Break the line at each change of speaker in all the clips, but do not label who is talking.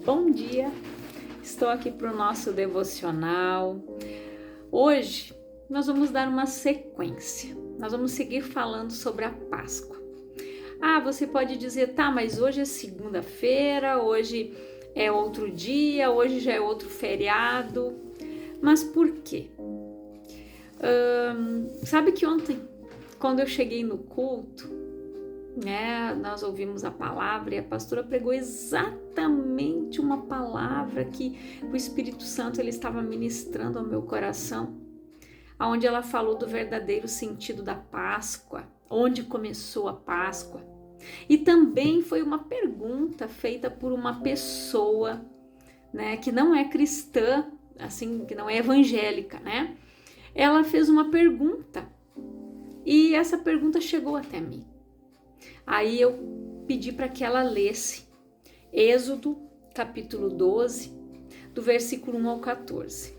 Bom dia, estou aqui para o nosso devocional. Hoje nós vamos dar uma sequência, nós vamos seguir falando sobre a Páscoa. Você pode dizer, mas hoje é segunda-feira, hoje é outro dia, hoje já é outro feriado, mas por quê? Sabe que ontem, quando eu cheguei no culto, nós ouvimos a palavra e a pastora pregou exatamente uma palavra que o Espírito Santo ele estava ministrando ao meu coração, onde ela falou do verdadeiro sentido da Páscoa, onde começou a Páscoa. E também foi uma pergunta feita por uma pessoa, que não é cristã, assim, que não é evangélica, Ela fez uma pergunta e essa pergunta chegou até mim. Aí eu pedi para que ela lesse Êxodo, capítulo 12, do versículo 1 ao 14.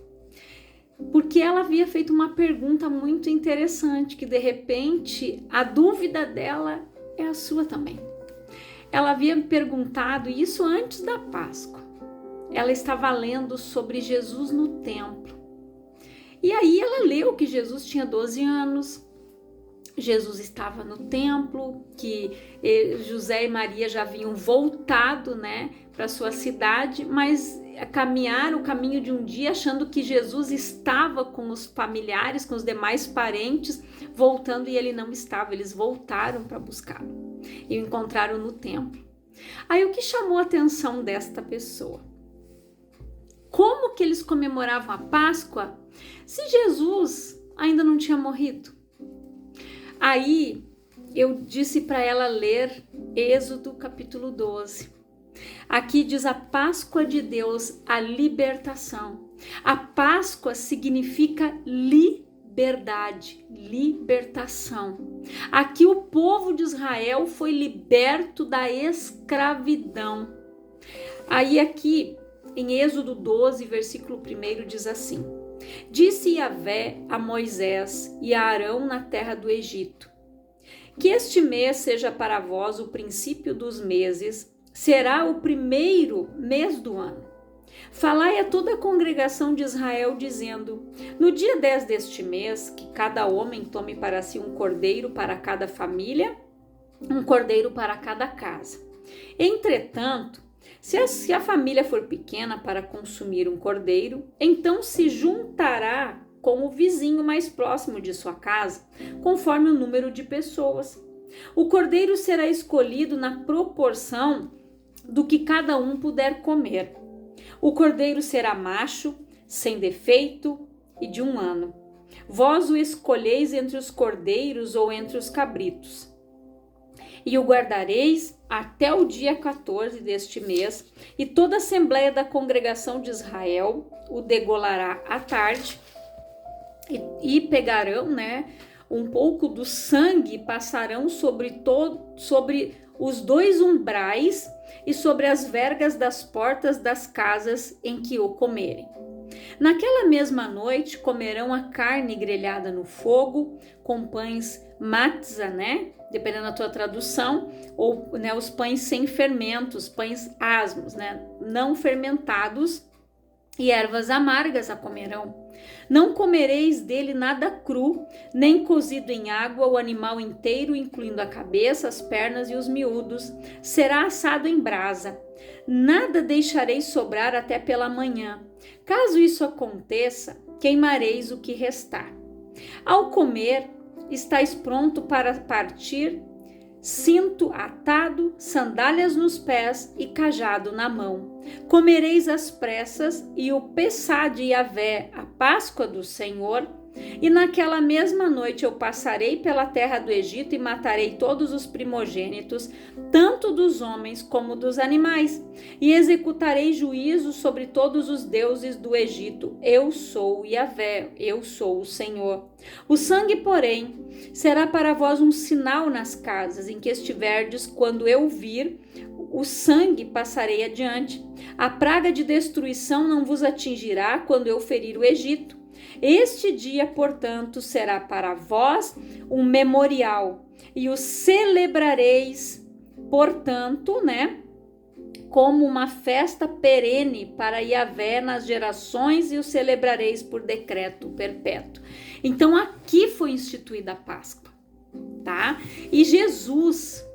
Porque ela havia feito uma pergunta muito interessante, que de repente a dúvida dela é a sua também. Ela havia me perguntado isso antes da Páscoa. Ela estava lendo sobre Jesus no templo. E aí ela leu que Jesus tinha 12 anos, Jesus estava no templo, que José e Maria já haviam voltado, para sua cidade, mas caminharam o caminho de um dia achando que Jesus estava com os familiares, com os demais parentes, voltando, e ele não estava. Eles voltaram para buscá-lo e o encontraram no templo. Aí o que chamou a atenção desta pessoa? Como que eles comemoravam a Páscoa se Jesus ainda não tinha morrido? Aí eu disse para ela ler Êxodo capítulo 12. Aqui diz a Páscoa de Deus, a libertação. A Páscoa significa liberdade, libertação. Aqui o povo de Israel foi liberto da escravidão. Aí aqui em Êxodo 12, versículo 1 diz assim: Disse Yahvé a Moisés e a Arão na terra do Egito: Que este mês seja para vós o princípio dos meses, será o primeiro mês do ano. Falai a toda a congregação de Israel, dizendo: No dia 10 deste mês, que cada homem tome para si um cordeiro para cada família, um cordeiro para cada casa. Entretanto, se a família for pequena para consumir um cordeiro, então se juntará com o vizinho mais próximo de sua casa, conforme o número de pessoas. O cordeiro será escolhido na proporção do que cada um puder comer. O cordeiro será macho, sem defeito e de 1 ano. Vós o escolheis entre os cordeiros ou entre os cabritos. E o guardareis até o dia 14 deste mês, e toda a assembleia da congregação de Israel o degolará à tarde, e pegarão, um pouco do sangue e passarão sobre os 2 umbrais e sobre as vergas das portas das casas em que o comerem. Naquela mesma noite comerão a carne grelhada no fogo, com pães matzah, dependendo da tua tradução, ou os pães sem fermentos, pães asmos, não fermentados, e ervas amargas a comerão. Não comereis dele nada cru, nem cozido em água, o animal inteiro, incluindo a cabeça, as pernas e os miúdos, será assado em brasa. Nada deixareis sobrar até pela manhã. Caso isso aconteça, queimareis o que restar. Ao comer, estáis pronto para partir, cinto atado, sandálias nos pés e cajado na mão. Comereis às pressas e o Pessá de Yahvé, a Páscoa do Senhor. E naquela mesma noite eu passarei pela terra do Egito e matarei todos os primogênitos, tanto dos homens como dos animais, e executarei juízo sobre todos os deuses do Egito. Eu sou Yahvé, eu sou o Senhor. O sangue, porém, será para vós um sinal nas casas em que estiverdes. Quando eu vir o sangue, passarei adiante. A praga de destruição não vos atingirá quando eu ferir o Egito. Este dia, portanto, será para vós um memorial, e o celebrareis, portanto, como uma festa perene para Yahvé nas gerações e o celebrareis por decreto perpétuo. Então aqui foi instituída a Páscoa, tá? E Jesus,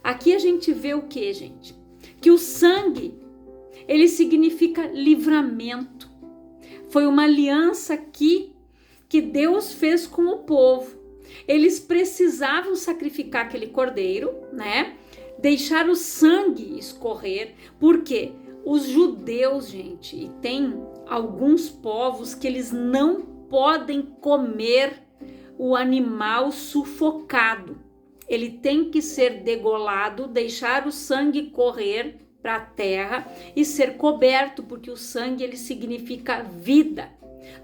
aqui a gente vê o que, gente? Que o sangue, ele significa livramento. Foi uma aliança aqui que Deus fez com o povo. Eles precisavam sacrificar aquele cordeiro, né? Deixar o sangue escorrer, porque os judeus, gente, e tem alguns povos que eles não podem comer o animal sufocado. Ele tem que ser degolado, deixar o sangue correr para a terra e ser coberto, porque o sangue ele significa vida.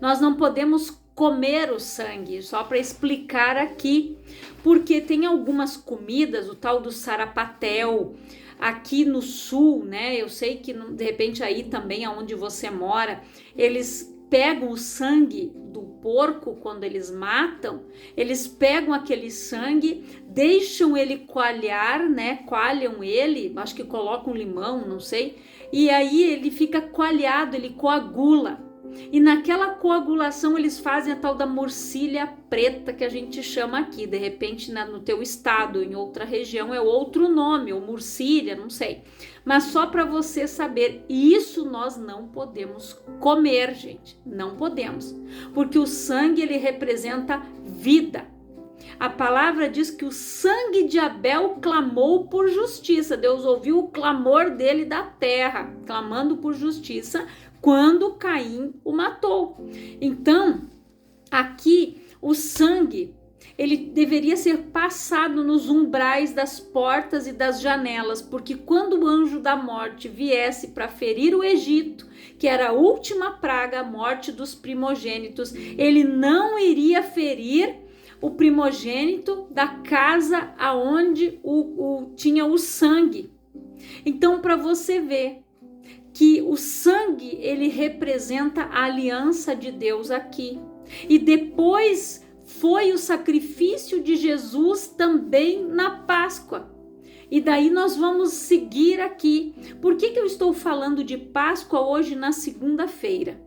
Nós não podemos comer o sangue, só para explicar aqui, porque tem algumas comidas, o tal do sarapatel, aqui no sul, né? Eu sei que de repente aí também aonde você mora, eles pegam o sangue do porco quando eles matam, eles pegam aquele sangue, deixam ele coalhar, né? Coalham ele, acho que colocam limão, não sei, e aí ele fica coalhado, ele coagula. E naquela coagulação eles fazem a tal da morcilha preta que a gente chama aqui. De repente no teu estado, em outra região é outro nome, ou morcilha, não sei. Mas só para você saber, isso nós não podemos comer, gente. Não podemos. Porque o sangue ele representa vida. A palavra diz que o sangue de Abel clamou por justiça. Deus ouviu o clamor dele da terra, clamando por justiça, quando Caim o matou. Então, aqui o sangue, ele deveria ser passado nos umbrais das portas e das janelas, porque quando o anjo da morte viesse para ferir o Egito, que era a última praga, a morte dos primogênitos, ele não iria ferir o primogênito da casa aonde tinha o sangue. Então, para você ver que o sangue ele representa a aliança de Deus aqui. E depois foi o sacrifício de Jesus também na Páscoa. E daí nós vamos seguir aqui. Por que eu estou falando de Páscoa hoje na segunda-feira?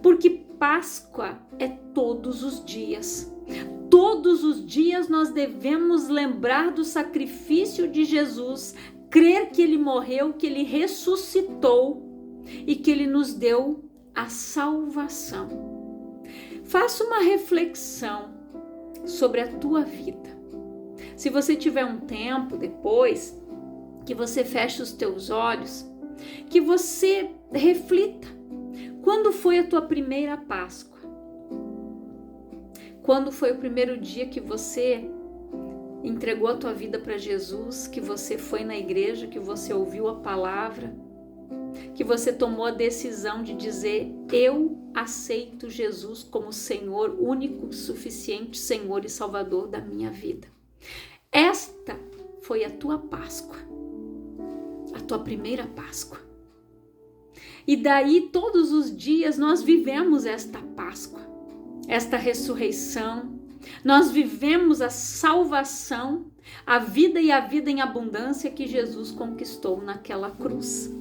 Porque Páscoa é todos os dias. Todos os dias nós devemos lembrar do sacrifício de Jesus, crer que ele morreu, que ele ressuscitou e que ele nos deu a salvação. Faça uma reflexão sobre a tua vida. Se você tiver um tempo depois, que você feche os teus olhos, que você reflita. Quando foi a tua primeira Páscoa? Quando foi o primeiro dia que você entregou a tua vida para Jesus, que você foi na igreja, que você ouviu a palavra, que você tomou a decisão de dizer: eu aceito Jesus como Senhor, único, suficiente Senhor e Salvador da minha vida. Esta foi a tua Páscoa, a tua primeira Páscoa. E daí todos os dias nós vivemos esta Páscoa, esta ressurreição. Nós vivemos a salvação, a vida e a vida em abundância que Jesus conquistou naquela cruz.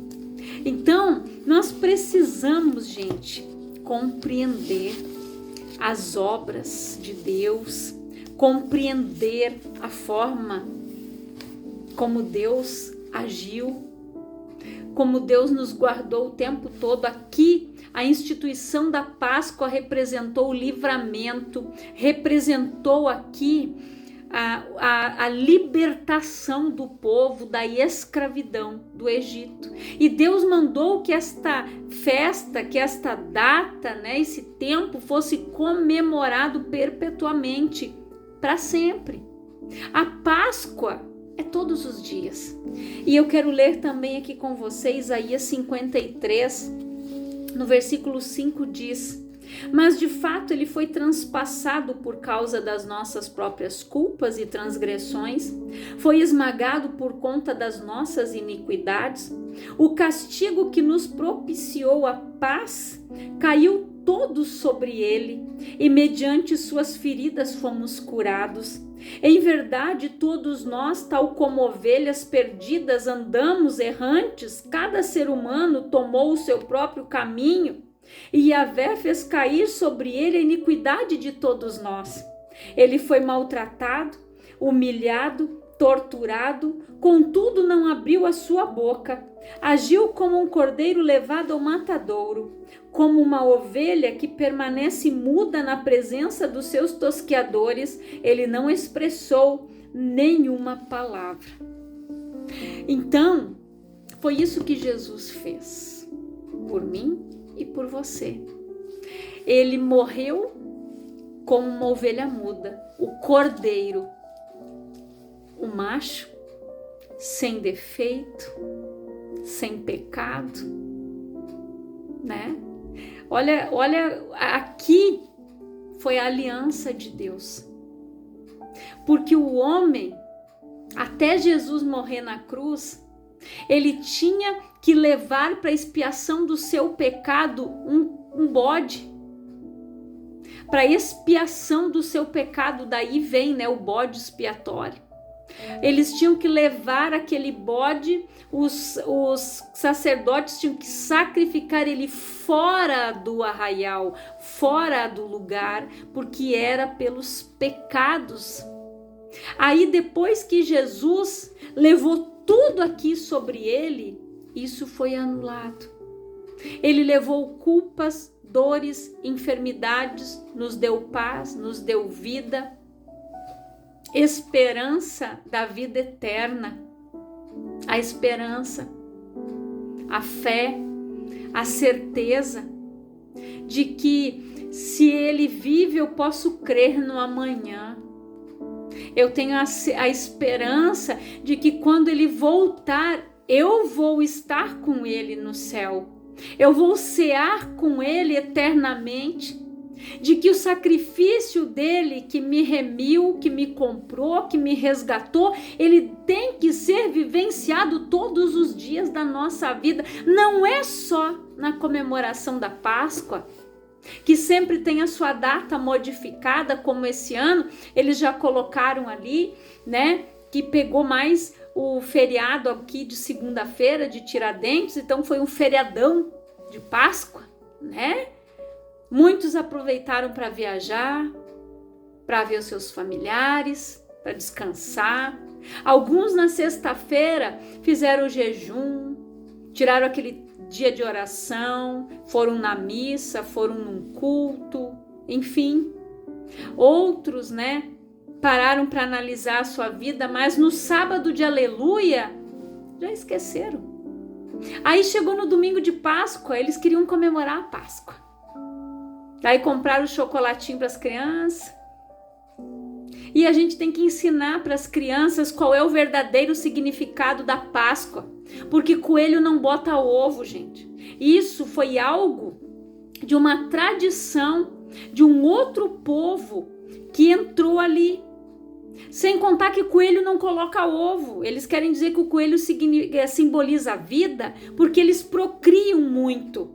Então, nós precisamos, gente, compreender as obras de Deus, compreender a forma como Deus agiu, como Deus nos guardou o tempo todo. Aqui, a instituição da Páscoa representou o livramento, representou aqui a libertação do povo da escravidão do Egito. E Deus mandou que esta festa, que esta data, né, esse tempo fosse comemorado perpetuamente, para sempre. A Páscoa é todos os dias. E eu quero ler também aqui com vocês Isaías 53, no versículo 5 diz: mas de fato ele foi transpassado por causa das nossas próprias culpas e transgressões, foi esmagado por conta das nossas iniquidades. O castigo que nos propiciou a paz caiu todo sobre ele, e mediante suas feridas fomos curados. Em verdade, todos nós, tal como ovelhas perdidas, andamos errantes, cada ser humano tomou o seu próprio caminho, e Yahvé fez cair sobre ele a iniquidade de todos nós. Ele foi maltratado, humilhado, torturado, contudo não abriu a sua boca. Agiu como um cordeiro levado ao matadouro, como uma ovelha que permanece muda na presença dos seus tosqueadores. Ele não expressou nenhuma palavra. Então, foi isso que Jesus fez por mim e por você. Ele morreu como uma ovelha muda, o cordeiro, o macho, sem defeito, sem pecado, né? Olha, aqui foi a aliança de Deus. Porque o homem, até Jesus morrer na cruz, ele tinha que levar para a expiação do seu pecado um bode. Para expiação do seu pecado, daí vem, né, o bode expiatório. Eles tinham que levar aquele bode, os sacerdotes tinham que sacrificar ele fora do arraial, fora do lugar, porque era pelos pecados. Aí depois que Jesus levou tudo aqui sobre ele, isso foi anulado. Ele levou culpas, dores, enfermidades, nos deu paz, nos deu vida, esperança da vida eterna, a esperança, a fé, a certeza de que se ele vive, eu posso crer no amanhã. Eu tenho a esperança de que quando ele voltar, eu vou estar com ele no céu. Eu vou cear com ele eternamente. De que o sacrifício dele que me remiu, que me comprou, que me resgatou, ele tem que ser vivenciado todos os dias da nossa vida. Não é só na comemoração da Páscoa, que sempre tem a sua data modificada, como esse ano, eles já colocaram ali, né, que pegou mais o feriado aqui de segunda-feira, de Tiradentes, então foi um feriadão de Páscoa, né? Muitos aproveitaram para viajar, para ver os seus familiares, para descansar. Alguns na sexta-feira fizeram o jejum, tiraram aquele dia de oração, foram na missa, foram num culto, enfim. Outros, né, pararam para analisar a sua vida, mas no sábado de aleluia já esqueceram. Aí chegou no domingo de Páscoa, eles queriam comemorar a Páscoa. Daí compraram o chocolatinho para as crianças. E a gente tem que ensinar para as crianças qual é o verdadeiro significado da Páscoa. Porque coelho não bota ovo, gente. Isso foi algo de uma tradição de um outro povo que entrou ali. Sem contar que coelho não coloca ovo. Eles querem dizer que o coelho simboliza a vida porque eles procriam muito.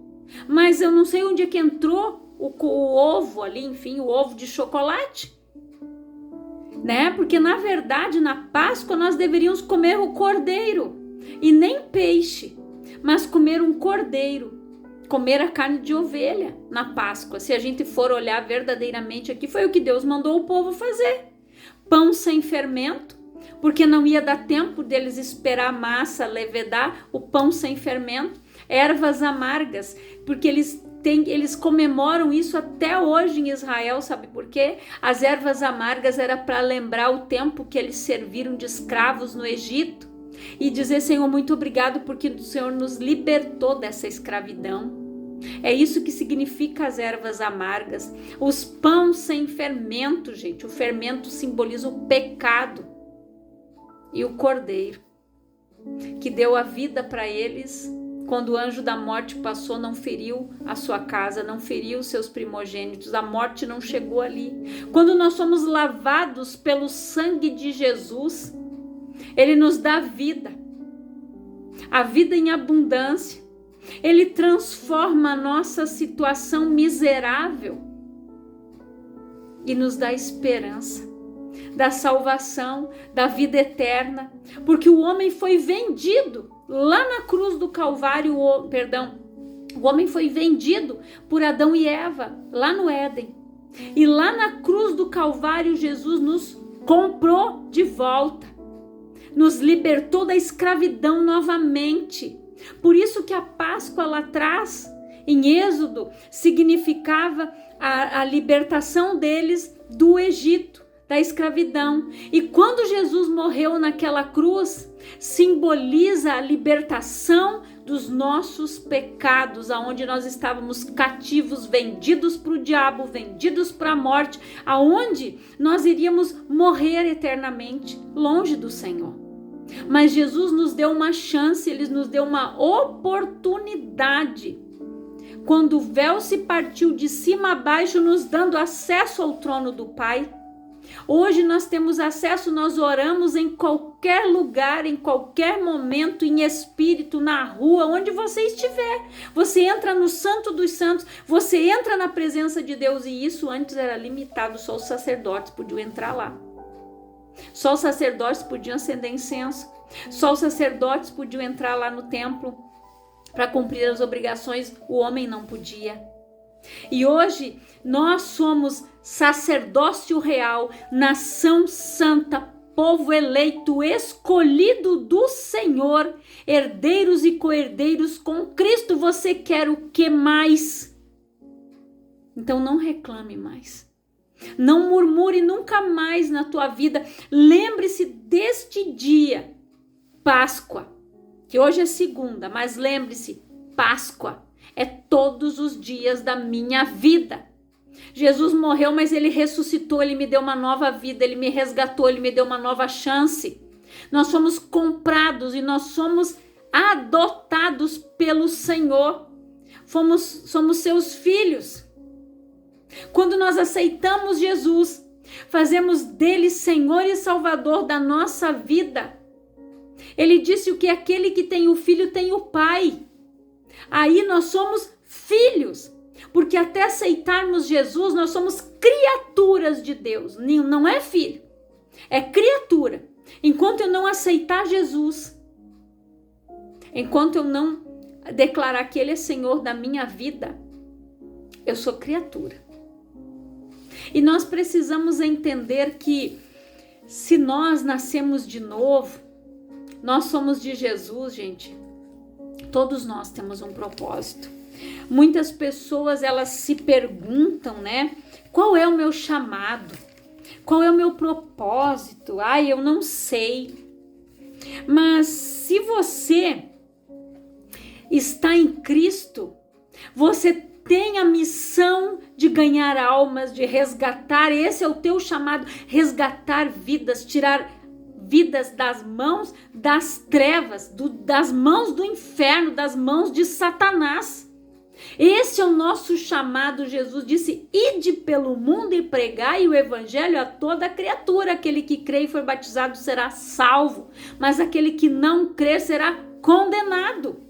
Mas eu não sei onde é que entrou o ovo ali, enfim, o ovo de chocolate, né? Porque na verdade na Páscoa nós deveríamos comer o cordeiro e nem peixe, mas comer um cordeiro, comer a carne de ovelha na Páscoa. Se a gente for olhar verdadeiramente aqui, foi o que Deus mandou o povo fazer. Pão sem fermento, porque não ia dar tempo deles esperar a massa levedar, o pão sem fermento. Ervas amargas, porque eles comemoram isso até hoje em Israel, sabe por quê? As ervas amargas era para lembrar o tempo que eles serviram de escravos no Egito e dizer, Senhor, muito obrigado porque o Senhor nos libertou dessa escravidão. É isso que significa as ervas amargas. Os pães sem fermento, gente, o fermento simboliza o pecado. E o cordeiro, que deu a vida para eles. Quando o anjo da morte passou, não feriu a sua casa, não feriu os seus primogênitos, a morte não chegou ali. Quando nós somos lavados pelo sangue de Jesus, ele nos dá vida, a vida em abundância. Ele transforma a nossa situação miserável e nos dá esperança. da salvação, da vida eterna, porque o homem foi vendido lá na cruz do Calvário, o homem foi vendido por Adão e Eva, lá no Éden. E lá na cruz do Calvário, Jesus nos comprou de volta, nos libertou da escravidão novamente. Por isso que a Páscoa lá atrás, em Êxodo, significava a libertação deles do Egito, da escravidão. E quando Jesus morreu naquela cruz, simboliza a libertação dos nossos pecados, aonde nós estávamos cativos, vendidos para o diabo, vendidos para a morte, aonde nós iríamos morrer eternamente, longe do Senhor. Mas Jesus nos deu uma chance, Ele nos deu uma oportunidade. Quando o véu se partiu de cima a baixo, nos dando acesso ao trono do Pai. Hoje nós temos acesso, nós oramos em qualquer lugar, em qualquer momento, em espírito, na rua, onde você estiver. Você entra no Santo dos Santos, você entra na presença de Deus, e isso antes era limitado, só os sacerdotes podiam entrar lá. Só os sacerdotes podiam acender incenso, só os sacerdotes podiam entrar lá no templo para cumprir as obrigações, o homem não podia. E hoje nós somos sacerdócio real, nação santa, povo eleito, escolhido do Senhor, herdeiros e co-herdeiros com Cristo. Você quer o que mais? Então não reclame mais. Não murmure nunca mais na tua vida. Lembre-se deste dia, Páscoa, que hoje é segunda, mas lembre-se, Páscoa é todos os dias da minha vida. Jesus morreu, mas Ele ressuscitou, Ele me deu uma nova vida, Ele me resgatou, Ele me deu uma nova chance. Nós somos comprados e nós somos adotados pelo Senhor. Somos seus filhos. Quando nós aceitamos Jesus, fazemos dele Senhor e Salvador da nossa vida. Ele disse o que aquele que tem o Filho tem o Pai. Aí nós somos filhos, porque até aceitarmos Jesus, nós somos criaturas de Deus. Não é filho, é criatura. Enquanto eu não aceitar Jesus, enquanto eu não declarar que Ele é Senhor da minha vida, eu sou criatura. E nós precisamos entender que se nós nascemos de novo, nós somos de Jesus, gente. Todos nós temos um propósito. Muitas pessoas, elas se perguntam, né? Qual é o meu chamado? Qual é o meu propósito? Ai, eu não sei. Mas se você está em Cristo, você tem a missão de ganhar almas, de resgatar. Esse é o teu chamado, resgatar vidas, tirar vidas das mãos das trevas, das mãos do inferno, das mãos de Satanás. Esse é o nosso chamado. Jesus disse: ide pelo mundo e pregai o evangelho a toda criatura. Aquele que crê e for batizado será salvo, mas aquele que não crer será condenado.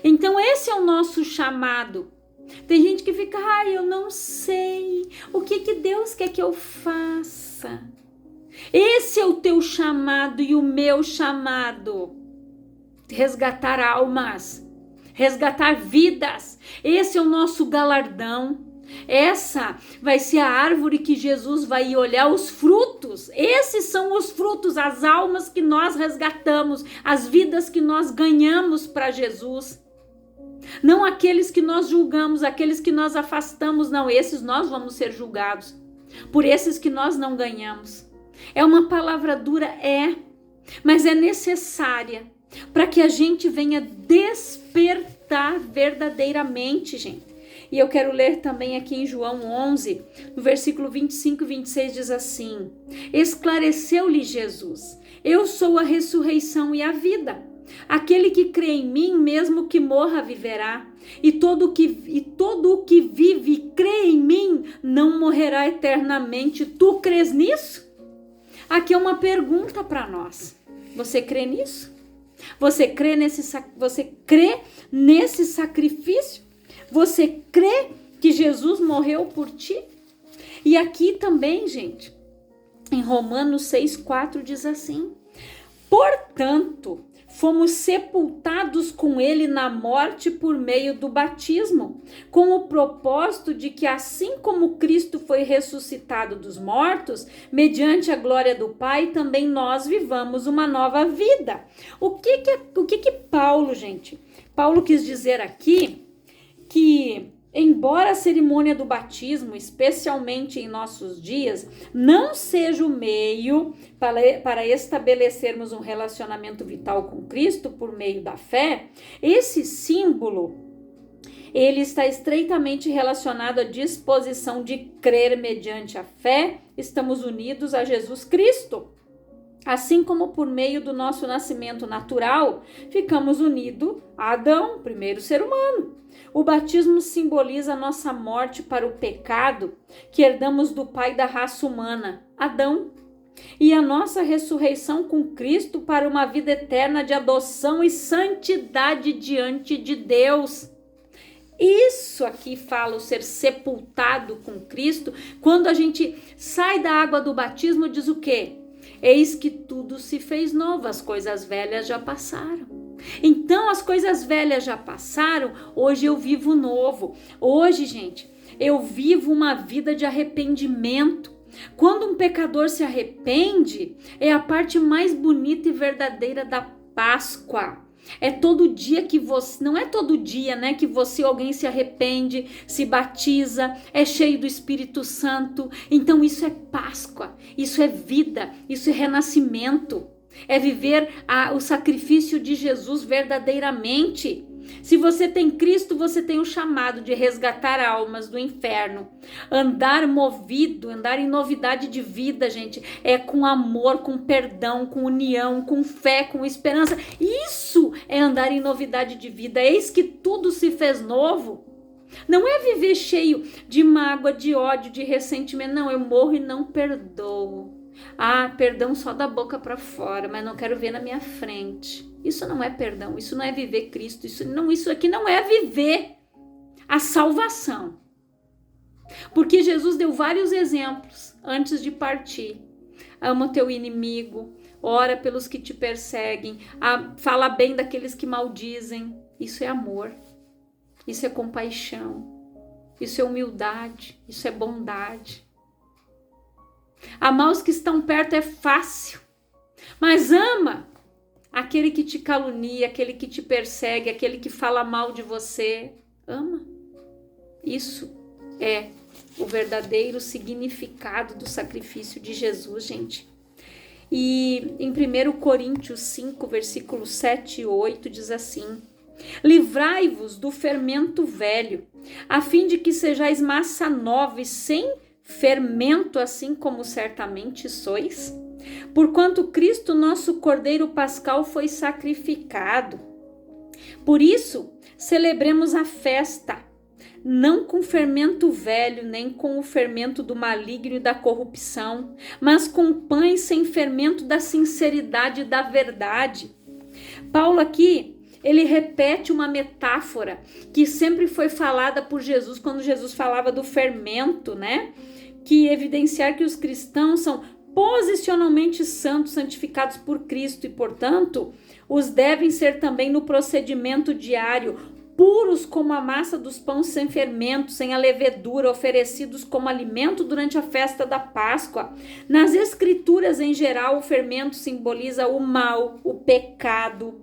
Então esse é o nosso chamado. Tem gente que fica: ai, eu não sei o que Deus quer que eu faça. Esse é o teu chamado e o meu chamado. Resgatar almas, resgatar vidas. Esse é o nosso galardão. Essa vai ser a árvore que Jesus vai olhar os frutos. Esses são os frutos, as almas que nós resgatamos, as vidas que nós ganhamos para Jesus. Não aqueles que nós julgamos, aqueles que nós afastamos, não. Esses nós vamos ser julgados por esses que nós não ganhamos. É uma palavra dura, mas é necessária para que a gente venha despertar verdadeiramente, gente. E eu quero ler também aqui em João 11, no versículo 25 e 26, diz assim: esclareceu-lhe Jesus: eu sou a ressurreição e a vida. Aquele que crê em mim, mesmo que morra, viverá. E todo o que vive e crê em mim não morrerá eternamente. Tu crês nisso? Aqui é uma pergunta para nós. Você crê nisso? Você crê nesse sacrifício? Você crê que Jesus morreu por ti? E aqui também, gente, Em Romanos 6,4 diz assim: portanto, fomos sepultados com ele na morte por meio do batismo, com o propósito de que, assim como Cristo foi ressuscitado dos mortos, mediante a glória do Pai, também nós vivamos uma nova vida. O que Paulo, gente? Paulo quis dizer aqui que, embora a cerimônia do batismo, especialmente em nossos dias, não seja o meio para estabelecermos um relacionamento vital com Cristo por meio da fé, esse símbolo, ele está estreitamente relacionado à disposição de crer mediante a fé, estamos unidos a Jesus Cristo. Assim como por meio do nosso nascimento natural, ficamos unidos a Adão, primeiro ser humano. O batismo simboliza a nossa morte para o pecado que herdamos do pai da raça humana, Adão, e a nossa ressurreição com Cristo para uma vida eterna de adoção e santidade diante de Deus. Isso aqui fala o ser sepultado com Cristo. Quando a gente sai da água do batismo, diz o quê? Eis que tudo se fez novo, as coisas velhas já passaram. Então, as coisas velhas já passaram, hoje eu vivo novo. Hoje, gente, eu vivo uma vida de arrependimento. Quando um pecador se arrepende, é a parte mais bonita e verdadeira da Páscoa. É todo dia que você, não é todo dia, né, que alguém se arrepende, se batiza, é cheio do Espírito Santo. Então isso é Páscoa, isso é vida, isso é renascimento. É viver o sacrifício de Jesus verdadeiramente. Se você tem Cristo, você tem o chamado de resgatar almas do inferno. Andar movido, andar em novidade de vida, gente, é com amor, com perdão, com união, com fé, com esperança. Isso é andar em novidade de vida. Eis que tudo se fez novo. Não é viver cheio de mágoa, de ódio, de ressentimento. Não, eu morro e não perdoo. Perdão só da boca para fora, mas não quero ver na minha frente. Isso não é perdão, isso não é viver Cristo, isso aqui não é viver a salvação. Porque Jesus deu vários exemplos antes de partir. Ama o teu inimigo, ora pelos que te perseguem, fala bem daqueles que maldizem. Isso é amor, isso é compaixão, isso é humildade, isso é bondade. Amar os que estão perto é fácil, mas ama aquele que te calunia, aquele que te persegue, aquele que fala mal de você. Ama. Isso é o verdadeiro significado do sacrifício de Jesus, gente. E em 1 Coríntios 5, versículos 7 e 8 diz assim: livrai-vos do fermento velho, a fim de que sejais massa nova e sem fermento, assim como certamente sois. Porquanto Cristo, nosso Cordeiro Pascal, foi sacrificado. Por isso, celebremos a festa, não com fermento velho, nem com o fermento do maligno e da corrupção, mas com pães sem fermento da sinceridade e da verdade. Paulo aqui, ele repete uma metáfora que sempre foi falada por Jesus, quando Jesus falava do fermento, né? Que evidenciar que os cristãos são posicionalmente santos, santificados por Cristo e, portanto, os devem ser também no procedimento diário, puros como a massa dos pães sem fermento, sem a levedura, oferecidos como alimento durante a festa da Páscoa. Nas Escrituras, em geral, o fermento simboliza o mal, o pecado,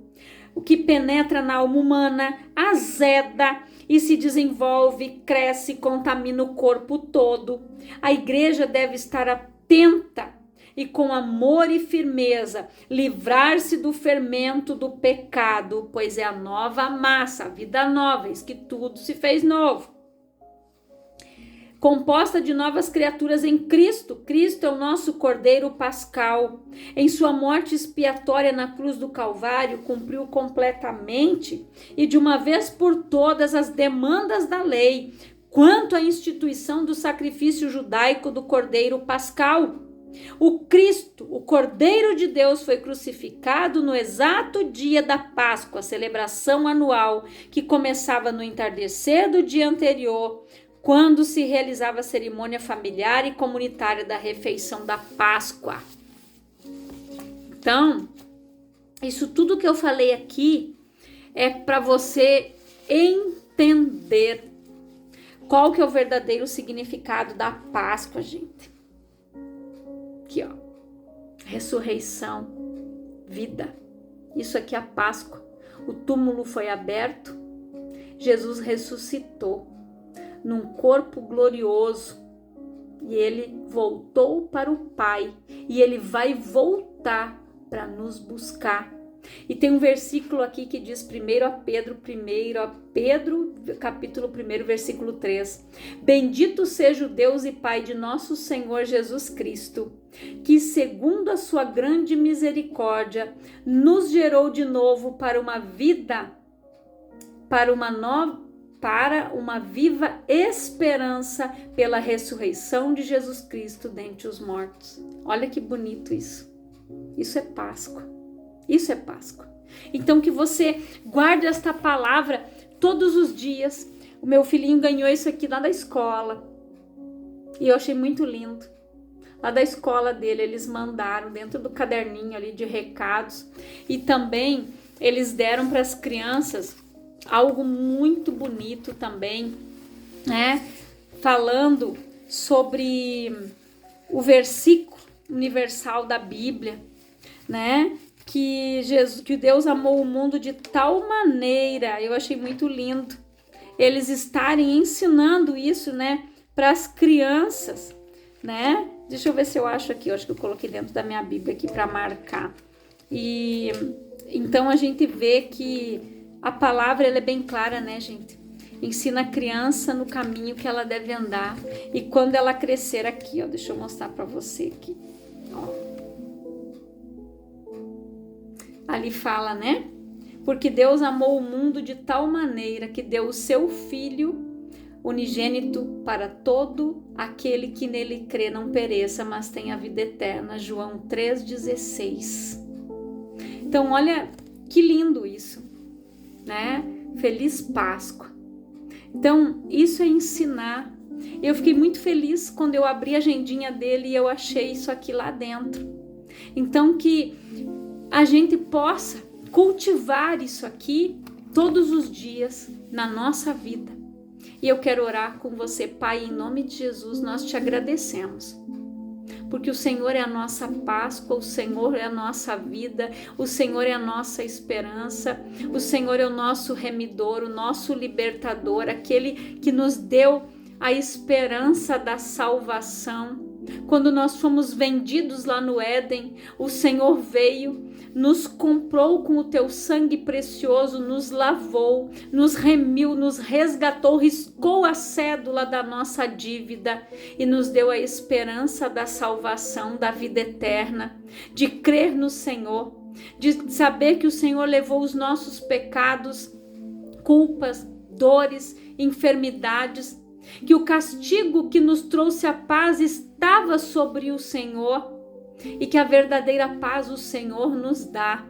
o que penetra na alma humana, azeda e se desenvolve, cresce, contamina o corpo todo. A igreja deve estar atenta e com amor e firmeza livrar-se do fermento do pecado, pois é a nova massa, a vida nova, eis que tudo se fez novo. Composta de novas criaturas em Cristo. Cristo é o nosso Cordeiro Pascal. Em sua morte expiatória na cruz do Calvário, cumpriu completamente e de uma vez por todas as demandas da lei, quanto à instituição do sacrifício judaico do Cordeiro Pascal. O Cristo, o Cordeiro de Deus, foi crucificado no exato dia da Páscoa, a celebração anual que começava no entardecer do dia anterior, quando se realizava a cerimônia familiar e comunitária da refeição da Páscoa. Então, isso tudo que eu falei aqui é para você entender qual que é o verdadeiro significado da Páscoa, gente. Aqui, ó. Ressurreição, vida. Isso aqui é a Páscoa. O túmulo foi aberto. Jesus ressuscitou num corpo glorioso. E ele voltou para o Pai. E ele vai voltar para nos buscar. E tem um versículo aqui que diz 1 Pedro, capítulo 1, versículo 3. Bendito seja o Deus e Pai de nosso Senhor Jesus Cristo, que segundo a sua grande misericórdia, nos gerou de novo para uma vida, para uma viva esperança pela ressurreição de Jesus Cristo dentre os mortos. Olha que bonito isso. Isso é Páscoa. Isso é Páscoa. Então que você guarde esta palavra todos os dias. O meu filhinho ganhou isso aqui lá da escola. E eu achei muito lindo. Lá da escola dele, eles mandaram dentro do caderninho ali de recados. E também eles deram para as crianças algo muito bonito também, né? Falando sobre o versículo universal da Bíblia, né? Que Deus amou o mundo de tal maneira, eu achei muito lindo eles estarem ensinando isso, né, para as crianças, né? Deixa eu ver se eu acho aqui, eu acho que eu coloquei dentro da minha Bíblia aqui para marcar. E então a gente vê que a palavra ela é bem clara, né, gente? Ensina a criança no caminho que ela deve andar e quando ela crescer aqui, ó, deixa eu mostrar para você aqui, ó. Ali fala, né? Porque Deus amou o mundo de tal maneira que deu o seu Filho unigênito para todo aquele que nele crê não pereça, mas tenha vida eterna. João 3,16. Então, olha que lindo isso, né? Feliz Páscoa. Então, isso é ensinar. Eu fiquei muito feliz quando eu abri a agendinha dele e eu achei isso aqui lá dentro. Então, que a gente possa cultivar isso aqui todos os dias na nossa vida. E eu quero orar com você, Pai, em nome de Jesus, nós te agradecemos. Porque o Senhor é a nossa Páscoa, o Senhor é a nossa vida, o Senhor é a nossa esperança, o Senhor é o nosso remidor, o nosso libertador, aquele que nos deu a esperança da salvação. Quando nós fomos vendidos lá no Éden, o Senhor veio, nos comprou com o teu sangue precioso, nos lavou, nos remiu, nos resgatou, riscou a cédula da nossa dívida e nos deu a esperança da salvação, da vida eterna, de crer no Senhor, de saber que o Senhor levou os nossos pecados, culpas, dores, enfermidades, que o castigo que nos trouxe a paz estava sobre o Senhor e que a verdadeira paz o Senhor nos dá,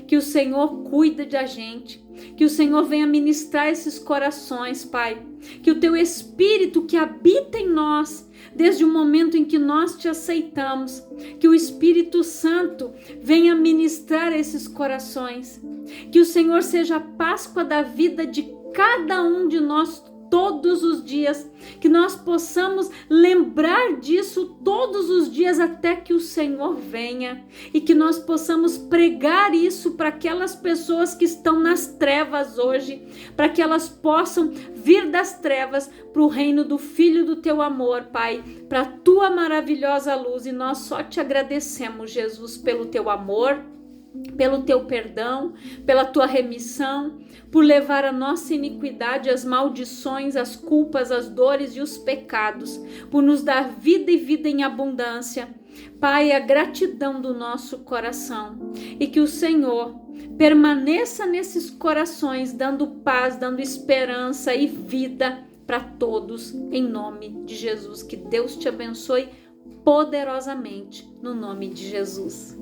que o Senhor cuida da gente, que o Senhor venha ministrar esses corações, Pai, que o teu Espírito que habita em nós, desde o momento em que nós te aceitamos, que o Espírito Santo venha ministrar esses corações, que o Senhor seja a Páscoa da vida de cada um de nós todos os dias, que nós possamos lembrar disso todos os dias até que o Senhor venha e que nós possamos pregar isso para aquelas pessoas que estão nas trevas hoje, para que elas possam vir das trevas para o reino do Filho do teu amor, Pai, para a tua maravilhosa luz. E nós só te agradecemos, Jesus, pelo teu amor, pelo teu perdão, pela tua remissão, por levar a nossa iniquidade, as maldições, as culpas, as dores e os pecados, por nos dar vida e vida em abundância. Pai, a gratidão do nosso coração e que o Senhor permaneça nesses corações, dando paz, dando esperança e vida para todos, em nome de Jesus. Que Deus te abençoe poderosamente, no nome de Jesus.